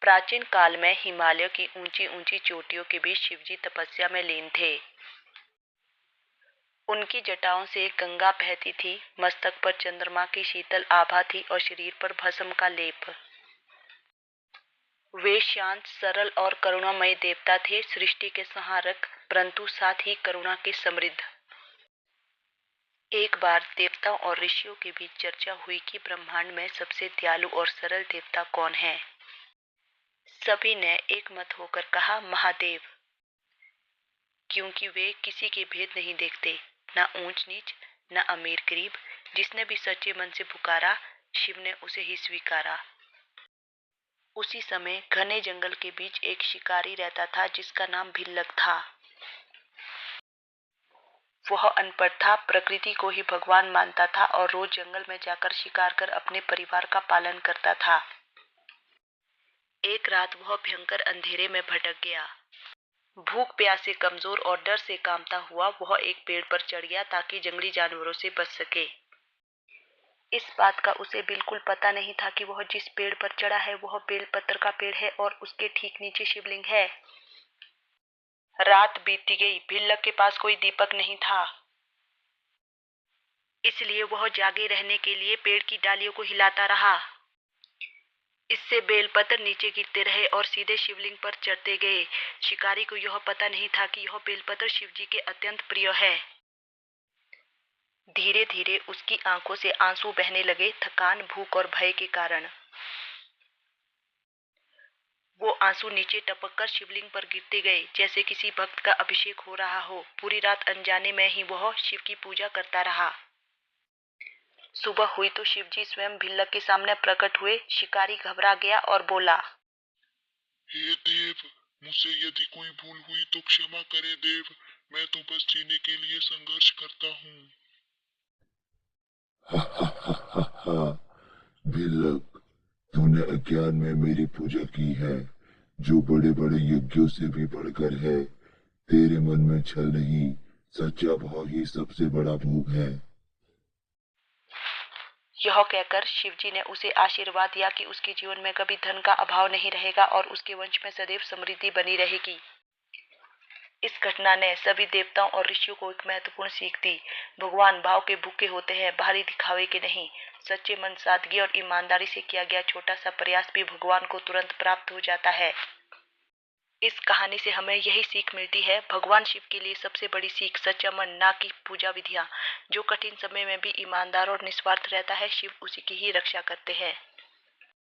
प्राचीन काल में हिमालय की ऊंची ऊंची चोटियों के बीच शिवजी तपस्या में लीन थे। उनकी जटाओं से गंगा बहती थी, मस्तक पर चंद्रमा की शीतल आभा थी और शरीर पर भस्म का लेप। वे शांत, सरल और करुणामय देवता थे, सृष्टि के संहारक, परंतु साथ ही करुणा के समृद्ध। एक बार देवताओं और ऋषियों के बीच चर्चा हुई कि ब्रह्मांड में सबसे दयालु और सरल देवता कौन है। सभी ने एक मत होकर कहा, महादेव, क्योंकि वे किसी के भेद नहीं देखते, न ऊंच नीच, न अमीर गरीब। जिसने भी सच्चे मन से पुकारा, शिव ने उसे ही स्वीकारा। उसी समय घने जंगल के बीच एक शिकारी रहता था जिसका नाम भिल्लक था। वह अनपढ़ था, प्रकृति को ही भगवान मानता था और रोज जंगल में जाकर शिकार कर अपने परिवार का पालन करता था। एक रात वह भयंकर अंधेरे में भटक गया। भूख प्यास से कमजोर और डर से कांपता हुआ वह एक पेड़ पर चढ़ गया ताकि जंगली जानवरों से बच सके। इस बात का उसे बिल्कुल पता नहीं था कि वह जिस पेड़ पर चढ़ा है वह बेलपत्र का पेड़ है और उसके ठीक नीचे शिवलिंग है। रात बीतती गई, भिल्लक के पास कोई दीपक नहीं था, इसलिए वह जागे रहने के लिए पेड़ की डालियों को हिलाता रहा। इससे बेलपत्र नीचे गिरते रहे और सीधे शिवलिंग पर चढ़ते गए। शिकारी को यह पता नहीं था कि यह बेलपत्र शिवजी के अत्यंत प्रिय है। धीरे धीरे उसकी आंखों से आंसू बहने लगे, थकान, भूख और भय के कारण। वो आंसू नीचे टपककर शिवलिंग पर गिरते गए, जैसे किसी भक्त का अभिषेक हो रहा हो। पूरी रात अनजाने में ही वह शिव की पूजा करता रहा। सुबह हुई तो शिवजी स्वयं भिल्लक के सामने प्रकट हुए। शिकारी घबरा गया और बोला, हे देव, मुझसे यदि कोई भूल हुई तो क्षमा करे देव। मैं तो बस जीने के लिए संघर्ष करता हूँ। भिल्लक, तूने अज्ञान में मेरी पूजा की है, जो बड़े बड़े यज्ञों से भी बढ़कर है। तेरे मन में छल नहीं, सच्चा भाव ही सबसे बड़ा भोग है। यह कहकर शिवजी ने उसे आशीर्वाद दिया कि उसके जीवन में कभी धन का अभाव नहीं रहेगा और उसके वंश में सदैव समृद्धि बनी रहेगी। इस घटना ने सभी देवताओं और ऋषियों को एक महत्वपूर्ण सीख दी। भगवान भाव के भूखे होते हैं, बाहरी दिखावे के नहीं। सच्चे मन, सादगी और ईमानदारी से किया गया छोटा सा प्रयास भी भगवान को तुरंत प्राप्त हो जाता है। इस कहानी से हमें यही सीख मिलती है, भगवान शिव के लिए सबसे बड़ी सीख सच्चा मन, ना कि पूजा विधियां। जो कठिन समय में भी ईमानदार और निस्वार्थ रहता है, शिव उसी की ही रक्षा करते हैं।